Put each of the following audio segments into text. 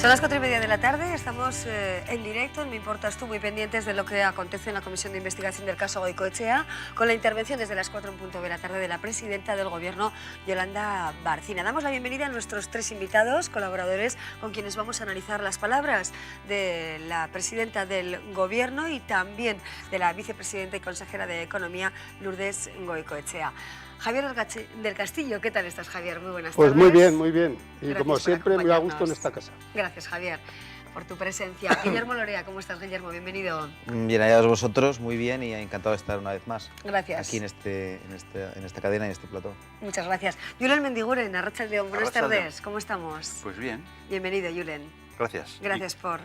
Son las 4:30 de la tarde, estamos en directo, en Me Importas Tú, muy pendientes de lo que acontece en la Comisión de Investigación del caso Goicoechea, con la intervención desde las 4:00 de la tarde de la presidenta del Gobierno, Yolanda Barcina. Damos la bienvenida a nuestros tres invitados, colaboradores, con quienes vamos a analizar las palabras de la presidenta del Gobierno y también de la vicepresidenta y consejera de Economía, Lourdes Goicoechea. Javier del Castillo, ¿qué tal estás, Javier? Muy buenas tardes. Pues muy bien, muy bien. Y gracias como siempre, muy a gusto en esta casa. Gracias, Javier, por tu presencia. Guillermo Lorea, ¿cómo estás, Guillermo? Bienvenido. Bien, hallados vosotros, muy bien y encantado de estar una vez más. Gracias. Aquí en esta cadena y en este plató. Muchas gracias. Julen Mendiguren, Arratsaldeon, buenas tardes. ¿Cómo estamos? Pues bien. Bienvenido, Julen. Gracias. Gracias por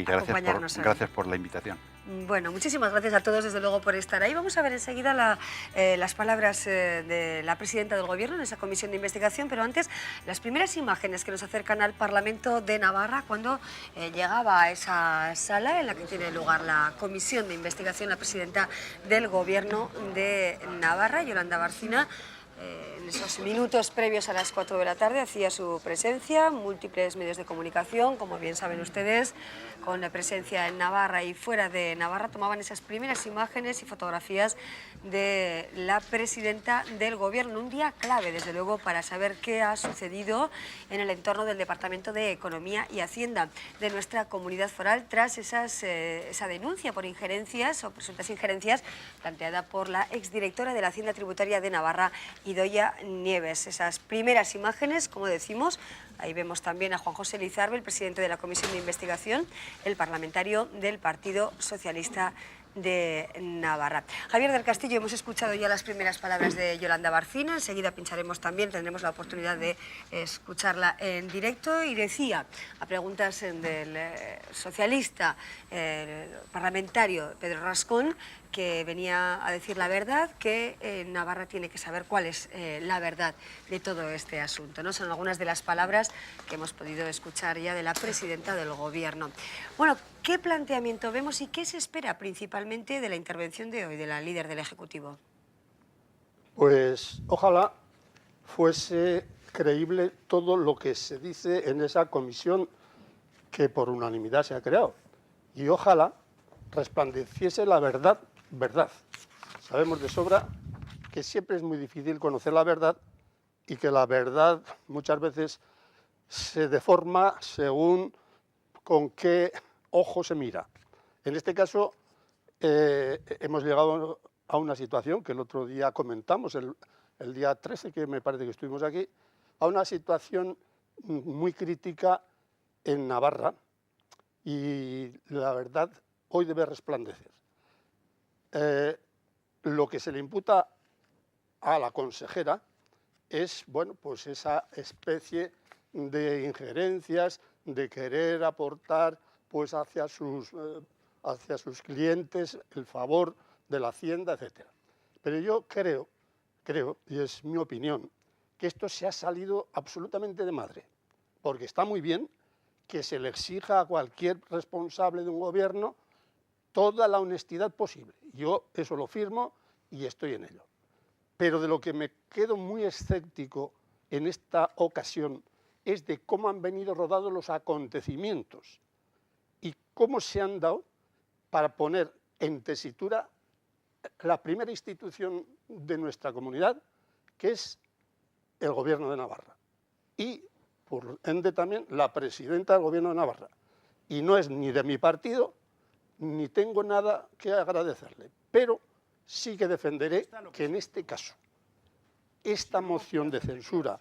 acompañarnos hoy. Gracias por la invitación. Bueno, muchísimas gracias a todos, desde luego, por estar ahí. Vamos a ver enseguida las palabras de la presidenta del Gobierno en esa comisión de investigación, pero antes, las primeras imágenes que nos acercan al Parlamento de Navarra cuando llegaba a esa sala en la que tiene lugar la comisión de investigación, la presidenta del Gobierno de Navarra, Yolanda Barcina. En esos minutos previos a las 4 de la tarde hacía su presencia, múltiples medios de comunicación, como bien saben ustedes, con la presencia en Navarra y fuera de Navarra, tomaban esas primeras imágenes y fotografías de la presidenta del Gobierno. Un día clave, desde luego, para saber qué ha sucedido en el entorno del Departamento de Economía y Hacienda de nuestra comunidad foral tras esa denuncia por injerencias o presuntas injerencias planteada por la exdirectora de la Hacienda Tributaria de Navarra, Idoia Nieves. Esas primeras imágenes, como decimos, ahí vemos también a Juan José Lizarbe, el presidente de la Comisión de Investigación, el parlamentario del Partido Socialista de Navarra. Javier del Castillo, hemos escuchado ya las primeras palabras de Yolanda Barcina, enseguida pincharemos también, tendremos la oportunidad de escucharla en directo, y decía, a preguntas del socialista parlamentario Pedro Rascón, que venía a decir la verdad, que Navarra tiene que saber cuál es la verdad de todo este asunto, ¿no? Son algunas de las palabras que hemos podido escuchar ya de la presidenta del Gobierno. Bueno, ¿qué planteamiento vemos y qué se espera principalmente de la intervención de hoy de la líder del Ejecutivo? Pues ojalá fuese creíble todo lo que se dice en esa comisión que por unanimidad se ha creado. Y ojalá resplandeciese la verdad. Sabemos de sobra que siempre es muy difícil conocer la verdad y que la verdad muchas veces se deforma según con qué ojo se mira. En este caso hemos llegado a una situación que el otro día comentamos, el día 13, que me parece que estuvimos aquí, a una situación muy crítica en Navarra, y la verdad hoy debe resplandecer. Lo que se le imputa a la consejera es, bueno, pues esa especie de injerencias, de querer aportar pues hacia sus clientes el favor de la Hacienda, etc. Pero yo creo, y es mi opinión, que esto se ha salido absolutamente de madre, porque está muy bien que se le exija a cualquier responsable de un gobierno toda la honestidad posible. Yo eso lo firmo y estoy en ello. Pero de lo que me quedo muy escéptico en esta ocasión es de cómo han venido rodados los acontecimientos y cómo se han dado para poner en tesitura la primera institución de nuestra comunidad, que es el Gobierno de Navarra, y por ende también la presidenta del Gobierno de Navarra. Y no es ni de mi partido, ni tengo nada que agradecerle, pero sí que defenderé que en este caso, esta moción de censura,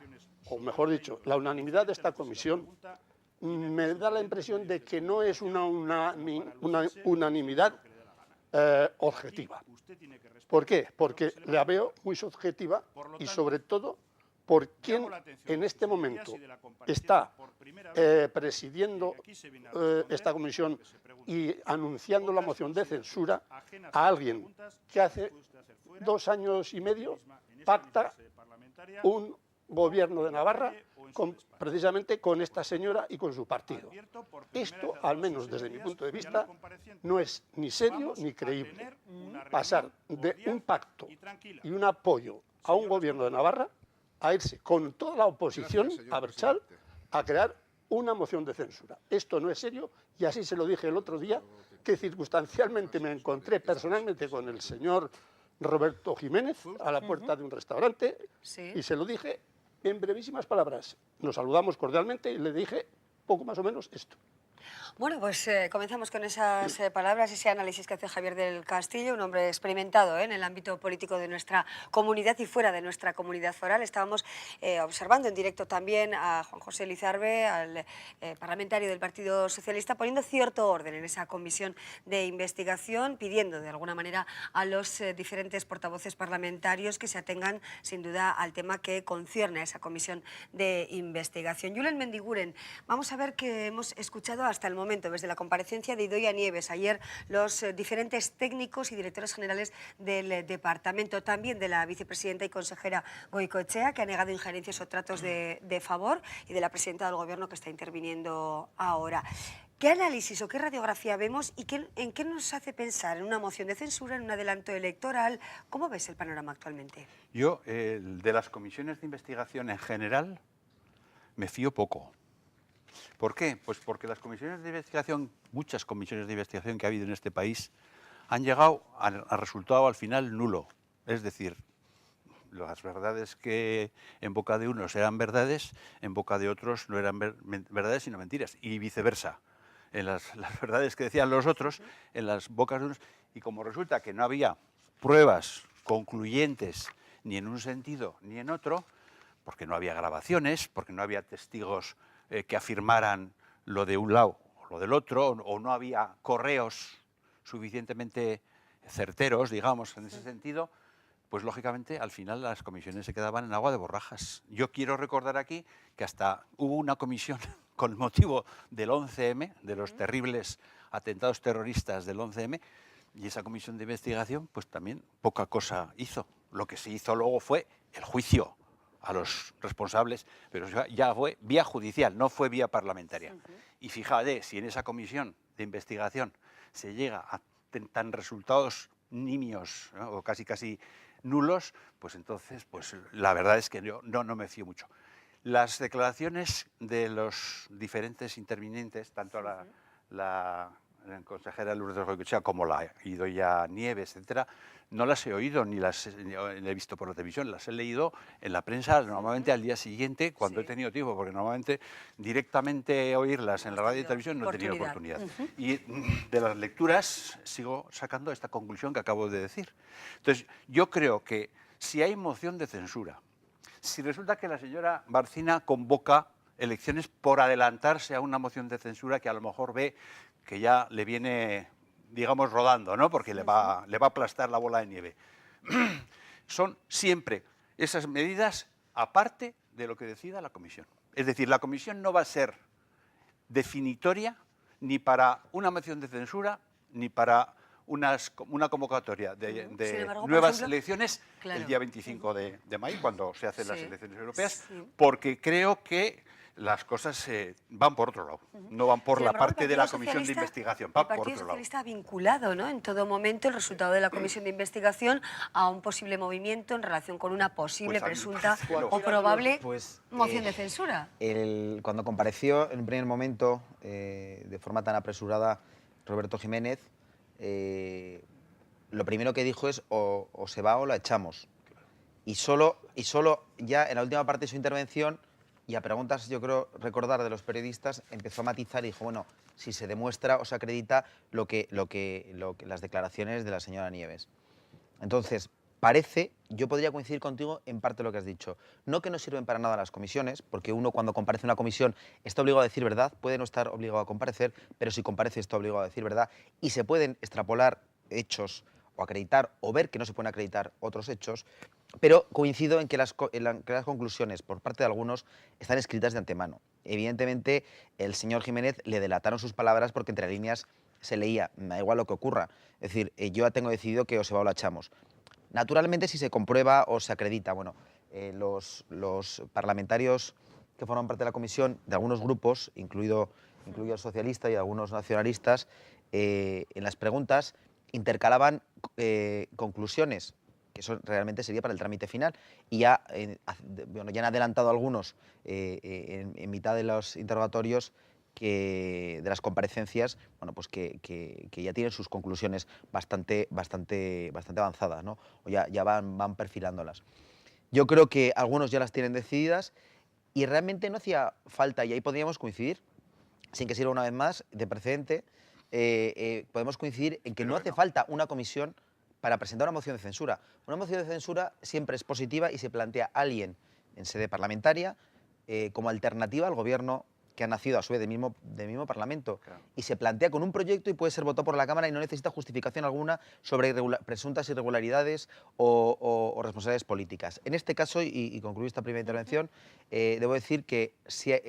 o mejor dicho, la unanimidad de esta comisión, me da la impresión de que no es una unanimidad objetiva. ¿Por qué? Porque la veo muy subjetiva y sobre todo por quien en este momento está presidiendo esta comisión y anunciando la moción de censura, a alguien que hace 2 años y medio pacta un gobierno de Navarra precisamente con esta señora y con su partido. Esto, al menos desde mi punto de vista, no es ni serio ni creíble. Pasar de un pacto y un apoyo a un gobierno de Navarra a irse con toda la oposición a Berchal a crear una moción de censura. Esto no es serio y así se lo dije el otro día, que circunstancialmente me encontré personalmente con el señor Roberto Jiménez a la puerta de un restaurante y se lo dije en brevísimas palabras. Nos saludamos cordialmente y le dije poco más o menos esto. Bueno, pues comenzamos con esas palabras, ese análisis que hace Javier del Castillo, un hombre experimentado en el ámbito político de nuestra comunidad y fuera de nuestra comunidad foral. Estábamos observando en directo también a Juan José Lizarbe, al parlamentario del Partido Socialista, poniendo cierto orden en esa comisión de investigación, pidiendo de alguna manera a los diferentes portavoces parlamentarios que se atengan sin duda al tema que concierne a esa comisión de investigación. Julen Mendiguren, vamos a ver que hemos escuchado hasta el momento, desde la comparecencia de Idoia Nieves, ayer los diferentes técnicos y directores generales del departamento, también de la vicepresidenta y consejera Goikoetxea, que ha negado injerencias o tratos de favor, y de la presidenta del Gobierno, que está interviniendo ahora. ¿Qué análisis o qué radiografía vemos y en qué nos hace pensar? ¿En una moción de censura, en un adelanto electoral? ¿Cómo ves el panorama actualmente? Yo, de las comisiones de investigación en general, me fío poco. ¿Por qué? Pues porque las comisiones de investigación, muchas comisiones de investigación que ha habido en este país, han llegado a resultado al final nulo. Es decir, las verdades que en boca de unos eran verdades, en boca de otros no eran verdades sino mentiras, y viceversa. En las verdades que decían los otros, en las bocas de unos, y como resulta que no había pruebas concluyentes ni en un sentido ni en otro, porque no había grabaciones, porque no había testigos que afirmaran lo de un lado o lo del otro, o no había correos suficientemente certeros, digamos, en ese sentido, pues lógicamente al final las comisiones se quedaban en agua de borrajas. Yo quiero recordar aquí que hasta hubo una comisión con motivo del 11M, de los terribles atentados terroristas del 11M, y esa comisión de investigación pues también poca cosa hizo. Lo que se hizo luego fue el juicio a los responsables, pero ya fue vía judicial, no fue vía parlamentaria. Y fíjate, si en esa comisión de investigación se llega a tan resultados nimios, ¿no? O casi nulos, pues entonces pues la verdad es que yo no me fío mucho. Las declaraciones de los diferentes intervinientes, tanto la consejera Lourdes Goikoetxea como la Idoia Nieves, etcétera, no las he oído ni las he visto por la televisión, las he leído en la prensa normalmente al día siguiente cuando he tenido tiempo, porque normalmente directamente oírlas en la radio y televisión no he tenido oportunidad. Y de las lecturas sigo sacando esta conclusión que acabo de decir. Entonces, yo creo que si hay moción de censura, si resulta que la señora Barcina convoca elecciones por adelantarse a una moción de censura que a lo mejor ve que ya le viene, digamos, rodando, ¿no? Porque le va a aplastar la bola de nieve. Son siempre esas medidas aparte de lo que decida la comisión. Es decir, la comisión no va a ser definitoria ni para una moción de censura ni para una convocatoria de embargo, nuevas elecciones el día 25 de mayo, cuando se hacen las elecciones europeas, porque creo que las cosas van por otro lado, no van por la parte de la comisión de investigación, van por otro lado. El Partido Socialista ha vinculado, ¿no?, en todo momento el resultado de la comisión de investigación a un posible movimiento en relación con una posible, presunta o probable moción de censura. Cuando compareció en un primer momento, de forma tan apresurada, Roberto Jiménez, lo primero que dijo es o se va o la echamos. Y solo ya en la última parte de su intervención, y a preguntas, yo creo recordar, de los periodistas, empezó a matizar y dijo, bueno, si se demuestra o se acredita las declaraciones de la señora Nieves. Entonces, yo podría coincidir contigo en parte de lo que has dicho. No que no sirven para nada las comisiones, porque uno cuando comparece en una comisión está obligado a decir verdad, puede no estar obligado a comparecer, pero si comparece está obligado a decir verdad, y se pueden extrapolar hechos o acreditar o ver que no se pueden acreditar otros hechos, pero coincido en que las conclusiones por parte de algunos están escritas de antemano. Evidentemente, el señor Jiménez le delataron sus palabras porque entre líneas se leía, me da igual lo que ocurra, es decir, yo ya tengo decidido que o se va o la echamos. Naturalmente, si se comprueba o se acredita, bueno, los parlamentarios que forman parte de la comisión, de algunos grupos, incluido el socialista y algunos nacionalistas, en las preguntas intercalaban conclusiones que eso realmente sería para el trámite final. Y ya, bueno, ya han adelantado algunos en mitad de los interrogatorios de las comparecencias, bueno, pues que ya tienen sus conclusiones bastante avanzadas, ¿no? O ya van perfilándolas. Yo creo que algunos ya las tienen decididas y realmente no hacía falta, y ahí podríamos coincidir, sin que sirva una vez más de precedente, podemos coincidir en que no hace falta una comisión para presentar una moción de censura. Una moción de censura siempre es positiva y se plantea alguien en sede parlamentaria como alternativa al gobierno que ha nacido a su vez del mismo Parlamento, Claro. y se plantea con un proyecto y puede ser votado por la Cámara y no necesita justificación alguna sobre presuntas irregularidades o responsabilidades políticas. En este caso, y concluyo esta primera intervención, debo decir que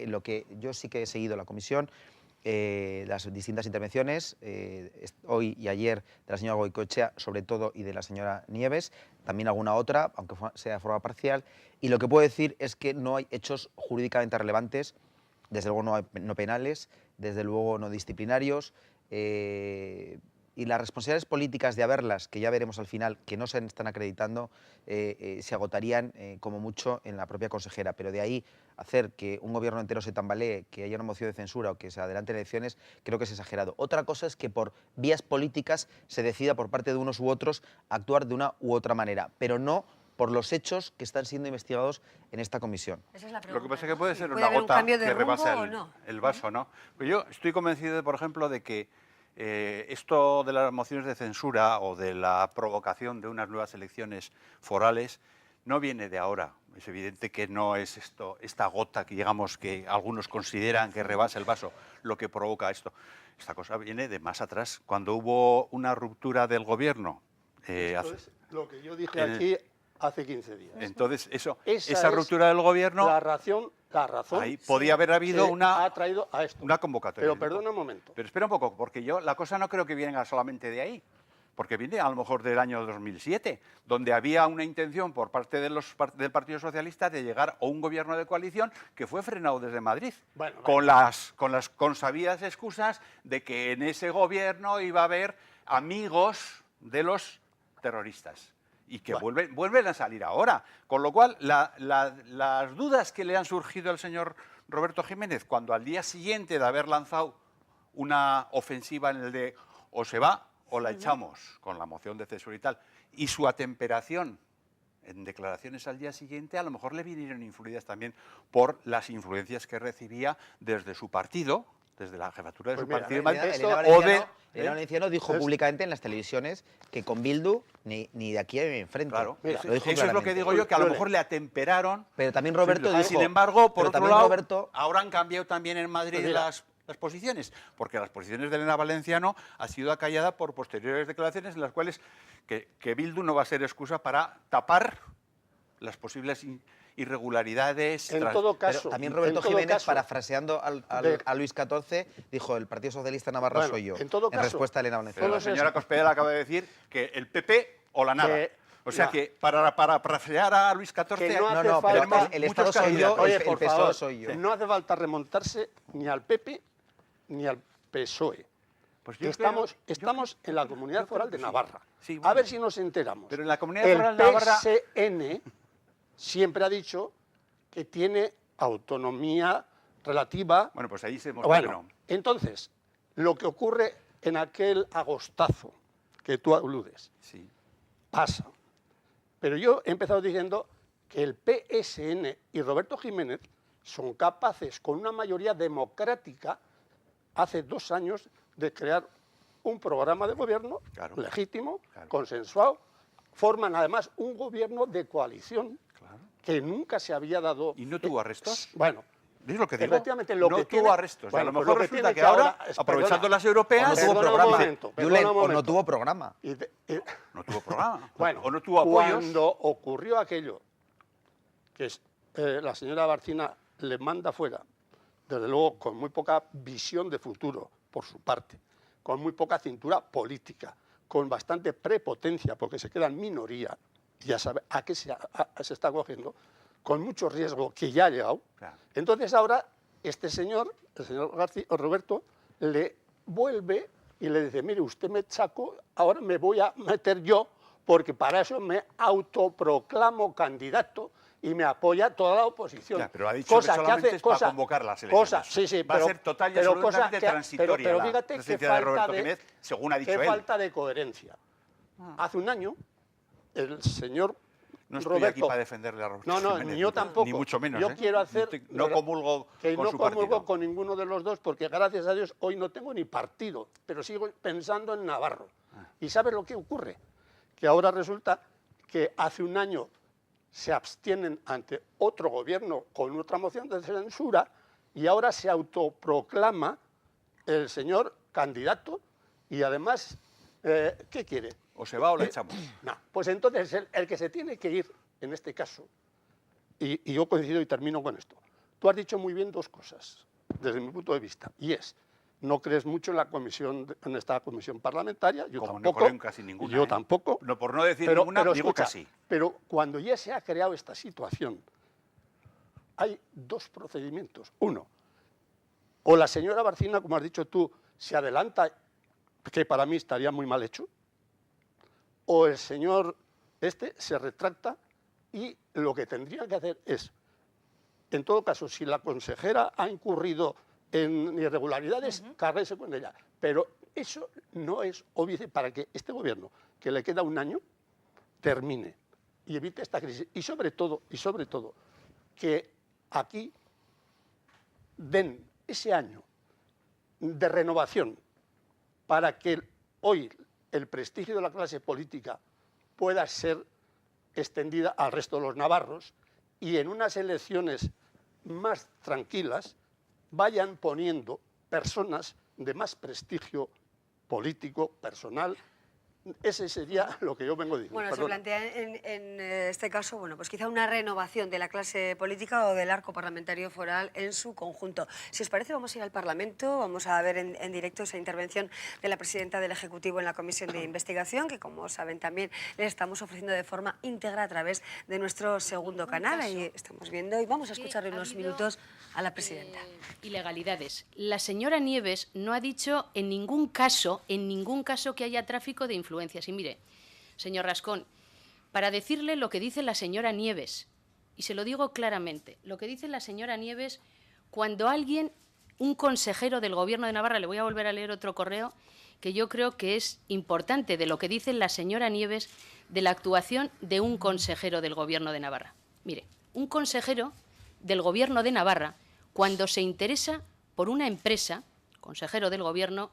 lo que yo sí que he seguido la comisión, las distintas intervenciones, hoy y ayer de la señora Goicoechea, sobre todo, y de la señora Nieves, también alguna otra, aunque sea de forma parcial, y lo que puedo decir es que no hay hechos jurídicamente relevantes, desde luego no penales, desde luego no disciplinarios, y las responsabilidades políticas de haberlas, que ya veremos al final, que no se están acreditando, se agotarían como mucho en la propia consejera, pero de ahí hacer que un gobierno entero se tambalee, que haya una moción de censura o que se adelanten elecciones, creo que es exagerado. Otra cosa es que por vías políticas se decida por parte de unos u otros actuar de una u otra manera, pero no por los hechos que están siendo investigados en esta comisión. Esa es la Lo pregunta, que pasa es que ¿no? puede Si ser puede una haber un gota cambio de que rumbo rebasa o no. el vaso, ¿no? Pues yo estoy convencido, por ejemplo, de que esto de las mociones de censura o de la provocación de unas nuevas elecciones forales no viene de ahora. Es evidente que no es esta gota que, digamos, que algunos consideran que rebasa el vaso lo que provoca esto. Esta cosa viene de más atrás. Cuando hubo una ruptura del gobierno... Esto es lo que yo dije en el- aquí hace 15 días. Entonces, Esa esa es ruptura del gobierno, La razón ahí podía haber habido que ha traído a esto. una convocatoria. Pero perdona un momento. Pero espera un poco, porque yo la cosa no creo que venga solamente de ahí, porque viene a lo mejor del año 2007, donde había una intención por parte del Partido Socialista de llegar a un gobierno de coalición que fue frenado desde Madrid, Bueno, con las consabidas excusas de que en ese gobierno iba a haber amigos de los terroristas. Y que vuelven a salir ahora. Con lo cual, las dudas que le han surgido al señor Roberto Jiménez, cuando al día siguiente de haber lanzado una ofensiva en el de o se va o la echamos, con la moción de censura y tal, y su atemperación en declaraciones al día siguiente, a lo mejor le vinieron influidas también por las influencias que recibía desde su partido, desde la jefatura de Pues su mira, partido. Elena Valenciano dijo públicamente en las televisiones que con Bildu ni de aquí me enfrento. Claro, Mira, eso es lo que digo yo, que a lo mejor le atemperaron. Pero también Roberto dijo... Sin embargo, por pero otro también lado, Roberto- ahora han cambiado también en Madrid Pues mira. las posiciones, porque las posiciones de Elena Valenciano ha sido acallada por posteriores declaraciones en las cuales que Bildu no va a ser excusa para tapar las posibles irregularidades. En todo caso, Pero también Roberto en todo Jiménez, caso, parafraseando a Luis XIV, dijo: el Partido Socialista Navarra Bueno, soy yo. en todo caso, respuesta a Elena Pero Valenciano. la todos señora Cospedal acaba de decir que el PP o la nada. Que- O sea no. que para parafrasear a Luis XIV Que no No, hace no, pero falta- el muchos Estado soy yo, candidatos. Oye, el por PSOE favor, soy yo. no hace falta remontarse ni al PP ni al PSOE. Pues Que yo estamos creo- estamos en la Comunidad yo creo Foral que de sí. Navarra. Sí, A bueno. ver si nos enteramos. Pero en la Comunidad El Foral de Navarra- PSN siempre ha dicho que tiene autonomía relativa. Bueno, pues ahí se mostró que Bueno, no. entonces, lo que ocurre en aquel agostazo que tú aludes, Sí. pasa. Pero yo he empezado diciendo que el PSN y Roberto Jiménez son capaces, con una mayoría democrática, hace 2 años, de crear un programa de gobierno Claro. legítimo, Claro. consensuado. Forman además un gobierno de coalición Claro. que nunca se había dado. ¿Y no tuvo arrestos? Bueno, ¿Ves lo que digo? efectivamente, lo no que tuvo tiene- arrestos. bueno, a lo pues mejor lo que resulta tiene que que ahora, ahora- aprovechando perdona, las europeas, O no tuvo Perdona un programa. momento, perdona Julen, un o no momento. tuvo programa. y no tuvo programa. bueno, o no tuvo apoyos. cuando ocurrió aquello, que la señora Barcina le manda fuera, desde luego con muy poca visión de futuro por su parte, con muy poca cintura política, con bastante prepotencia, porque se queda en minoría, ya sabe a qué se está cogiendo, con mucho riesgo que ya ha llegado. Claro. Entonces ahora este señor, el señor Roberto, le vuelve y le dice: mire, usted me sacó, ahora me voy a meter yo, porque para eso me autoproclamo candidato y me apoya toda la oposición. Ya, pero ha dicho que solamente es para convocar las elecciones. Sí, va a ser total y absolutamente transitoria pero la fíjate presidencia de Roberto Jiménez, según ha dicho él. Qué falta de coherencia. Hace un año, el señor No estoy Roberto, aquí para defenderle a Roberto No, Jiménez, ni yo tampoco. Ni mucho menos. Yo quiero hacer... No comulgo que con no su comulgo partido. con ninguno de los dos, porque gracias a Dios hoy no tengo ni partido, pero sigo pensando en Navarro. ¿Y sabes lo que ocurre? Que ahora resulta que hace un año se abstienen ante otro gobierno con otra moción de censura y ahora se autoproclama el señor candidato y además, ¿qué quiere? O se va o le echamos. No, pues entonces el que se tiene que ir, en este caso, y yo coincido y termino con esto, tú has dicho muy bien dos cosas, desde mi punto de vista, y es, no crees mucho en la comisión, en esta comisión parlamentaria, yo Como tampoco. no creo en casi ninguna. Yo tampoco. No, por no decir ninguna, digo escucha, casi. pero cuando ya se ha creado esta situación, hay dos procedimientos. Uno, o la señora Barcina, como has dicho tú, se adelanta, que para mí estaría muy mal hecho, o el señor se retracta y lo que tendría que hacer es, en todo caso, si la consejera ha incurrido en irregularidades, cárguese con ella. Pero eso no es obvio para que este gobierno, que le queda un año, termine y evite esta crisis. Y sobre todo, que aquí den ese año de renovación para que hoy el prestigio de la clase política pueda ser extendida al resto de los navarros y en unas elecciones más tranquilas vayan poniendo personas de más prestigio político, personal. Ese sería lo que yo vengo diciendo. Bueno, Perdona. se plantea en este caso, bueno, pues quizá una renovación de la clase política o del arco parlamentario foral en su conjunto. Si os parece, vamos a ir al Parlamento, vamos a ver en directo esa intervención de la presidenta del Ejecutivo en la Comisión de Investigación, que como saben también les estamos ofreciendo de forma íntegra a través de nuestro segundo canal. Ahí estamos viendo y vamos a escucharle unos minutos a la presidenta. Ilegalidades. La señora Nieves no ha dicho en ningún caso que haya tráfico de influencias. Y mire, señor Rascón, para decirle lo que dice la señora Nieves, y se lo digo claramente, lo que dice la señora Nieves cuando alguien, un consejero del Gobierno de Navarra, le voy a volver a leer otro correo, que yo creo que es importante de lo que dice la señora Nieves de la actuación de un consejero del Gobierno de Navarra. Mire, un consejero del Gobierno de Navarra, cuando se interesa por una empresa, consejero del Gobierno,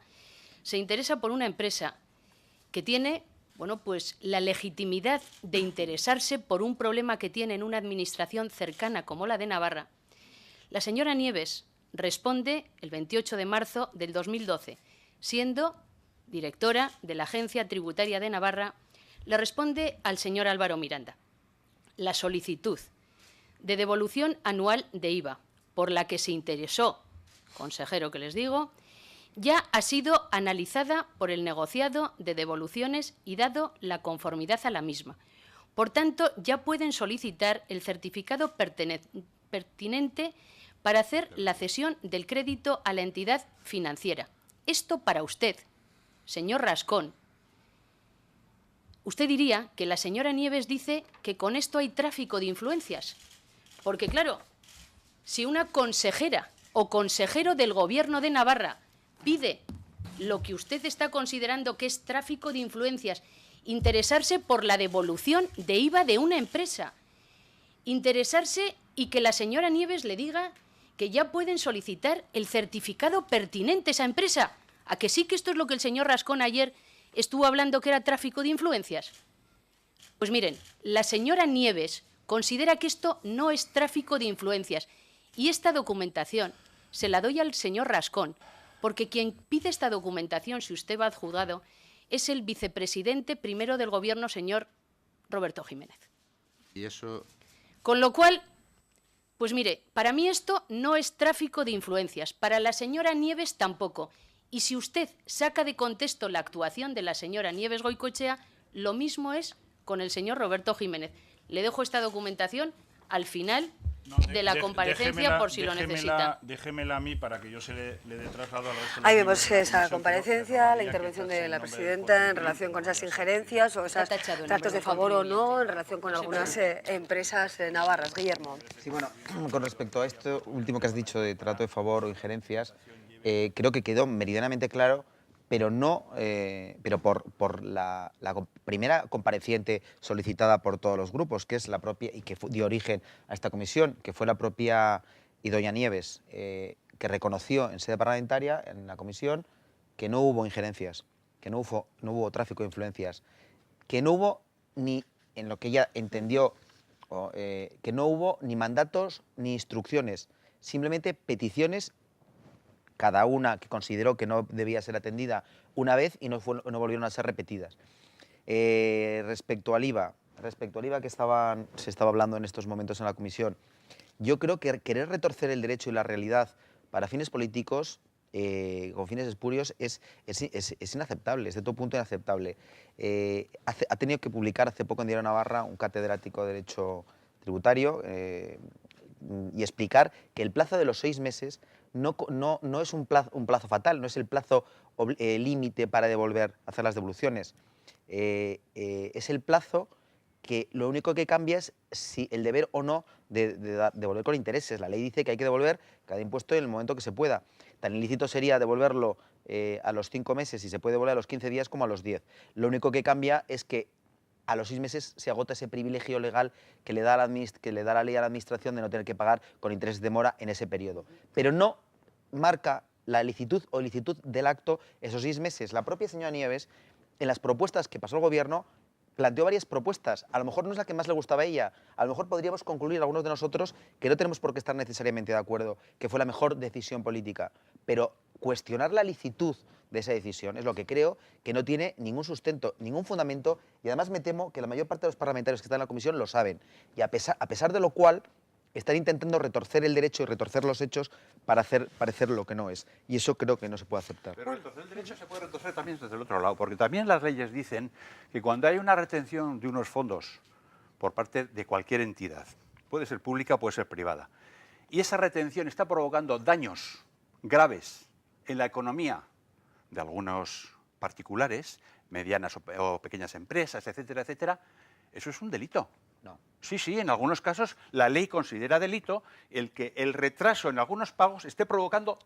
se interesa por una empresa que tiene, bueno, pues la legitimidad de interesarse por un problema que tiene en una administración cercana como la de Navarra. La señora Nieves responde el 28 de marzo del 2012, siendo directora de la Agencia Tributaria de Navarra, le responde al señor Álvaro Miranda la solicitud de devolución anual de IVA por la que se interesó, consejero que les digo, ya ha sido analizada por el negociado de devoluciones y dado la conformidad a la misma. Por tanto, ya pueden solicitar el certificado pertinente para hacer la cesión del crédito a la entidad financiera. Esto para usted, señor Rascón. Usted diría que la señora Nieves dice que con esto hay tráfico de influencias. Porque, claro, si una consejera o consejero del Gobierno de Navarra pide lo que usted está considerando que es tráfico de influencias, interesarse por la devolución de IVA de una empresa, interesarse y que la señora Nieves le diga que ya pueden solicitar el certificado pertinente a esa empresa. ¿A que sí que esto es lo que el señor Rascón ayer estuvo hablando que era tráfico de influencias? Pues miren, la señora Nieves considera que esto no es tráfico de influencias y esta documentación se la doy al señor Rascón, porque quien pide esta documentación, si usted va al juzgado, es el vicepresidente primero del Gobierno, señor Roberto Jiménez. Y eso... Con lo cual, pues mire, para mí esto no es tráfico de influencias, para la señora Nieves tampoco. Y si usted saca de contexto la actuación de la señora Nieves Goicoechea, lo mismo es con el señor Roberto Jiménez. Le dejo esta documentación al final No, de la comparecencia por si lo necesita. Déjemela a mí para que yo le dé traslado al resto de los Ahí miembros vemos de la esa comisión, comparecencia, la pero intervención que de la en nombre del presidenta en Consejo relación con esas Político, injerencias o esos Está tachado en tratos nombre de del favor o no contribuyente. en relación con algunas empresas navarras. Guillermo. Sí, bueno, con respecto a esto último que has dicho de trato de favor o injerencias, creo que quedó meridianamente claro, pero no, pero por la primera compareciente solicitada por todos los grupos, que es la propia y que dio origen a esta comisión, que fue la propia Idoia Nieves, que reconoció en sede parlamentaria, en la comisión, que no hubo injerencias, que no hubo tráfico de influencias, que no hubo ni, en lo que ella entendió, que no hubo ni mandatos ni instrucciones, simplemente peticiones, cada una que consideró que no debía ser atendida una vez y no volvieron a ser repetidas. Respecto al IVA que se estaba hablando en estos momentos en la comisión, yo creo que querer retorcer el derecho y la realidad para fines políticos, con fines espurios, es inaceptable, es de todo punto inaceptable. Ha tenido que publicar hace poco en Diario Navarra un catedrático de Derecho Tributario y explicar que el plazo de los 6 meses no es un plazo fatal, no es el plazo límite para hacer las devoluciones. Es el plazo que lo único que cambia es si el deber o no de devolver con intereses. La ley dice que hay que devolver cada impuesto en el momento que se pueda. Tan ilícito sería devolverlo a los 5 meses, si se puede devolver a los 15 días, como a los 10. Lo único que cambia es que a los 6 meses se agota ese privilegio legal que le da la ley a la Administración de no tener que pagar con intereses de mora en ese periodo. Pero no marca la licitud o ilicitud del acto esos 6 meses. La propia señora Nieves, en las propuestas que pasó el Gobierno, planteó varias propuestas. A lo mejor no es la que más le gustaba a ella. A lo mejor podríamos concluir algunos de nosotros que no tenemos por qué estar necesariamente de acuerdo, que fue la mejor decisión política. Pero cuestionar la licitud de esa decisión es lo que creo que no tiene ningún sustento, ningún fundamento, y además me temo que la mayor parte de los parlamentarios que están en la comisión lo saben. Y a pesar de lo cual, están intentando retorcer el derecho y retorcer los hechos para hacer parecer lo que no es. Y eso creo que no se puede aceptar. Pero retorcer el derecho se puede retorcer también desde el otro lado, porque también las leyes dicen que cuando hay una retención de unos fondos por parte de cualquier entidad, puede ser pública, puede ser privada, y esa retención está provocando daños graves en la economía de algunos particulares, medianas o pequeñas empresas, etcétera, etcétera, eso es un delito. No. Sí, en algunos casos la ley considera delito el que el retraso en algunos pagos esté provocando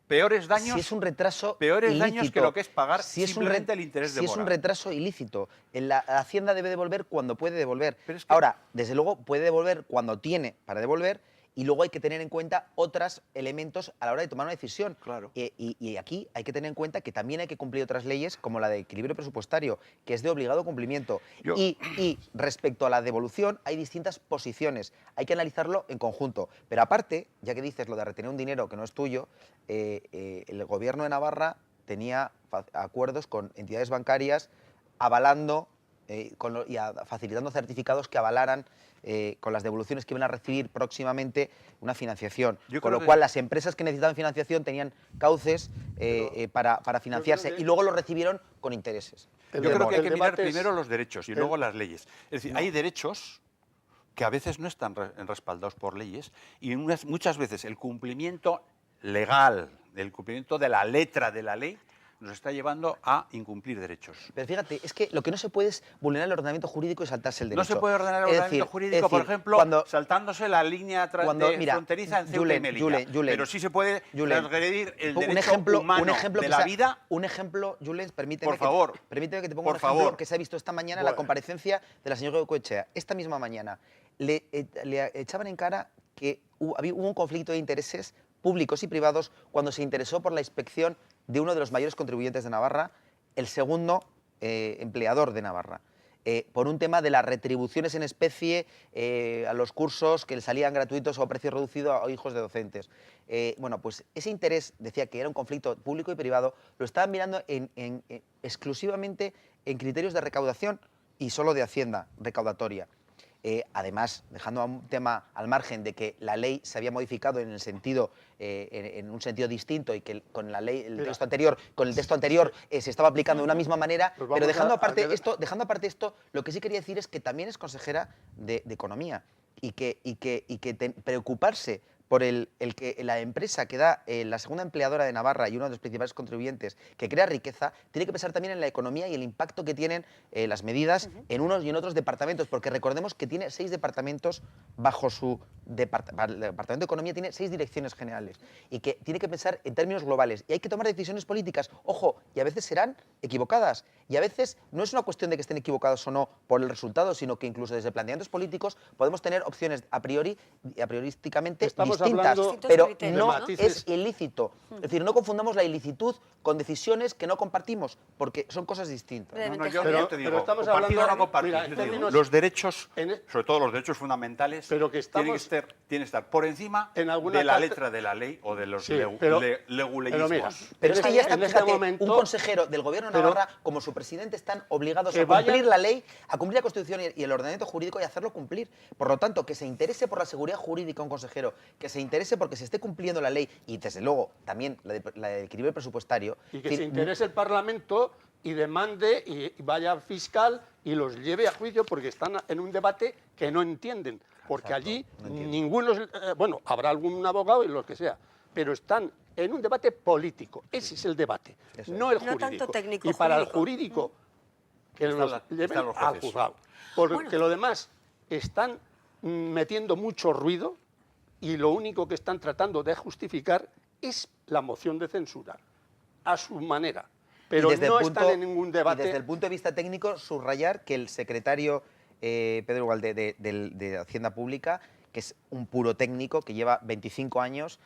peores daños, si es un retraso peores ilícito, daños que lo que es pagar si simplemente el interés de si mora. es un retraso ilícito, la Hacienda debe devolver cuando puede devolver. Pero es que... Ahora, desde luego, puede devolver cuando tiene para devolver, y luego hay que tener en cuenta otros elementos a la hora de tomar una decisión. Claro. Y aquí hay que tener en cuenta que también hay que cumplir otras leyes, como la de equilibrio presupuestario, que es de obligado cumplimiento. Y respecto a la devolución, hay distintas posiciones. Hay que analizarlo en conjunto. Pero aparte, ya que dices lo de retener un dinero que no es tuyo, el Gobierno de Navarra tenía acuerdos con entidades bancarias avalando facilitando certificados que avalaran con las devoluciones que iban a recibir próximamente una financiación. Con lo cual las empresas que necesitaban financiación tenían cauces para financiarse y luego lo recibieron con intereses. Yo creo que hay que mirar primero los derechos y luego las leyes. Es decir, hay derechos que a veces no están respaldados por leyes y muchas veces el cumplimiento legal, el cumplimiento de la letra de la ley, nos está llevando a incumplir derechos. Pero fíjate, es que lo que no se puede es vulnerar el ordenamiento jurídico y saltarse el derecho. No se puede ordenar el ordenamiento jurídico, por ejemplo, saltándose la línea fronteriza en Ceuta y Melilla. Pero sí se puede transgredir el derecho humano de la vida. Un ejemplo, Julen, permíteme que te ponga un ejemplo que se ha visto esta mañana en la comparecencia de la señora Goicoechea. Esta misma mañana le echaban en cara que hubo un conflicto de intereses públicos y privados cuando se interesó por la inspección de uno de los mayores contribuyentes de Navarra, el segundo empleador de Navarra, por un tema de las retribuciones en especie a los cursos que le salían gratuitos o a precio reducido a hijos de docentes. Bueno, pues ese interés, decía que era un conflicto público y privado, lo estaban mirando exclusivamente en criterios de recaudación y solo de Hacienda recaudatoria. Además, dejando un tema al margen de que la ley se había modificado en un sentido distinto y que con la ley, el texto anterior se estaba aplicando de una misma manera, pero dejando aparte esto, lo que sí quería decir es que también es consejera de Economía preocuparse por el que la empresa que da la segunda empleadora de Navarra y uno de los principales contribuyentes que crea riqueza, tiene que pensar también en la economía y el impacto que tienen las medidas en unos y en otros departamentos, porque recordemos que tiene 6 departamentos bajo su departamento. El Departamento de Economía tiene 6 direcciones generales y que tiene que pensar en términos globales y hay que tomar decisiones políticas, ojo, y a veces serán equivocadas y a veces no es una cuestión de que estén equivocados o no por el resultado, sino que incluso desde planteamientos políticos podemos tener opciones a priorísticamente distintas, pero no es ilícito. Es decir, no confundamos la ilicitud con decisiones que no compartimos, porque son cosas distintas. No, yo te digo, estamos compartir o no hablando, compartir. mira, Yo te digo, términos- los derechos, en- sobre todo los derechos fundamentales, Pero que tienen estamos- que estar por encima en alguna de la parte- letra de la ley o de los Sí, pero leguleísmos. mira, Pero es que ya está, en este fíjate, momento, un consejero del Gobierno de pero- Navarra, como su presidente, están obligados Que a cumplir vayan- la ley, a cumplir la Constitución y el ordenamiento jurídico y hacerlo cumplir. Por lo tanto, que se interese por la seguridad jurídica un consejero, que se interese porque se esté cumpliendo la ley y, desde luego, también la del equilibrio presupuestario. y que Es se decir, interese el Parlamento y demande y vaya al fiscal y los lleve a juicio porque están en un debate que no entienden. Porque Exacto, allí no entienden. ninguno, bueno, habrá algún abogado y lo que sea, pero están en un debate político. Ese es el debate, Eso no el No jurídico. tanto técnico, y para jurídico. el jurídico, que Están los la- lleven están los al jueces. juzgado. Porque Bueno. lo demás están metiendo mucho ruido y lo único que están tratando de justificar es la moción de censura, a su manera. Pero y desde no el punto, están en ningún debate. Y desde el punto de vista técnico, subrayar que el secretario Pedro Igual de Hacienda Pública, que es un puro técnico, que lleva 25 años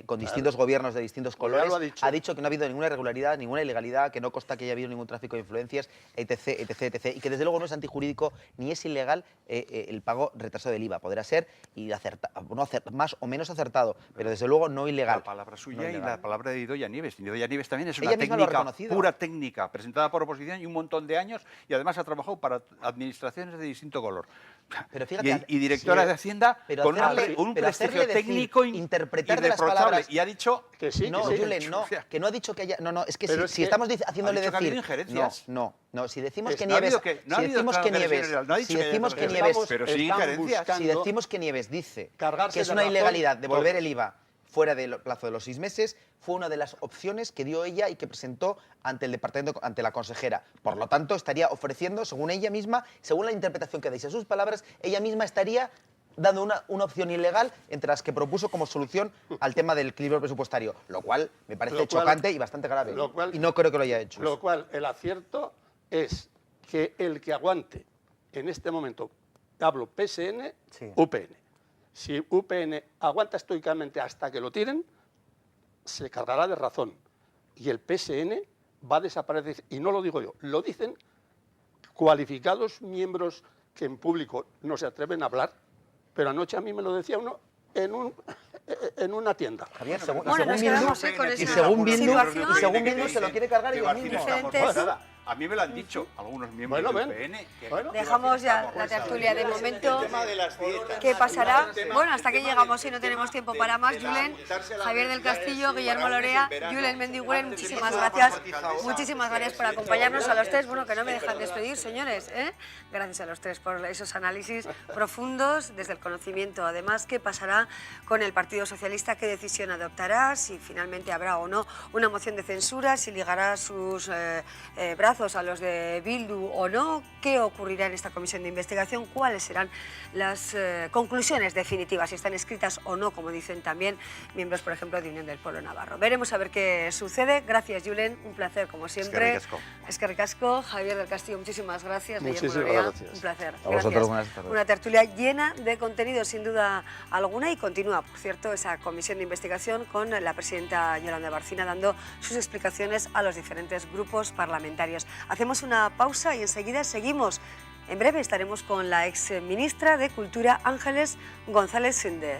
con distintos gobiernos de distintos Pues ya colores, lo ha dicho. que no ha habido ninguna irregularidad, ninguna ilegalidad, que no consta que haya habido ningún tráfico de influencias, etc., etc., etc., y que desde luego no es antijurídico ni es ilegal el pago retrasado del IVA. Podrá ser y más o menos acertado, pero desde luego no ilegal. La palabra suya No y ilegal. la palabra de Idoia Nieves. Idoia Nieves también es una Ella misma lo ha técnica, reconocido. pura técnica, presentada por oposición y un montón de años, y además ha trabajado para administraciones de distinto color. Pero fíjate, y directora sí, de Hacienda pero con hacerle- un pero prestigio hacerle decir, técnico interpretar de las irreprochable. palabras- Y ha dicho Que sí, no, que sí. Julen, no, O sea, que no ha dicho que haya... No, no, es que Pero si, es si que estamos haciéndole ha dicho que ha habido decir... injerencias. No, si decimos Es- que no ha Nieves... habido que- no ha si habido decimos que transgresiones Nieves... generales, no ha dicho Si que haya decimos que transgresiones, Nieves... pero sí están injerencias. buscando- Si decimos que Nieves dice Cargarse que es de una razón ilegalidad devolver todo. el IVA fuera del plazo de los 6 meses, fue una de las opciones que dio ella y que presentó ante el departamento, ante la consejera. Por lo tanto, estaría ofreciendo, según ella misma, según la interpretación que deis a sus palabras, ella misma estaría dando una opción ilegal entre las que propuso como solución al tema del equilibrio presupuestario, lo cual me parece Lo cual- chocante y bastante grave. lo cual- y no creo que lo haya hecho. Lo cual, el acierto es que el que aguante en este momento, hablo PSN, Sí. UPN. Si UPN aguanta estoicamente hasta que lo tiren, se cargará de razón. Y el PSN va a desaparecer. Y no lo digo yo, lo dicen cualificados miembros que en público no se atreven a hablar, pero anoche a mí me lo decía uno en una tienda. Javier, según, Bueno, nos Bildu, quedamos con y esa según Bildu, situación. y según Bildu se lo quiere cargar ellos mismos. Diferentes- A mí me lo han dicho algunos miembros Bueno, del ven. UPN. Que Bueno. Dejamos ya la tertulia de momento. ¿Qué pasará? Bueno, hasta que llegamos y no tenemos tiempo para más. Julen, Javier del Castillo, Guillermo Lorea, Julen Mendiguren, muchísimas gracias. Muchísimas gracias por acompañarnos a los tres. Bueno, que no me dejan despedir, señores. Gracias a los tres por esos análisis profundos desde el conocimiento. Además, ¿qué pasará con el Partido Socialista? ¿Qué decisión adoptará? Si finalmente habrá o no una moción de censura, si ligará sus brazos a los de Bildu o no, qué ocurrirá en esta comisión de investigación, cuáles serán las conclusiones definitivas, si están escritas o no, como dicen también miembros, por ejemplo, de Unión del Pueblo Navarro. Veremos a ver qué sucede. Gracias, Julen, un placer como siempre. Eskerrik asko. Eskerrik asko. Javier del Castillo, muchísimas gracias. Guillermo Muchísimas Lorea, gracias. un placer. A vosotros, buenas tardes. Una tertulia llena de contenido, sin duda alguna, y continúa, por cierto, esa comisión de investigación con la presidenta Yolanda Barcina dando sus explicaciones a los diferentes grupos parlamentarios. Hacemos una pausa y enseguida seguimos. En breve estaremos con la ex ministra de Cultura, Ángeles González Sinde.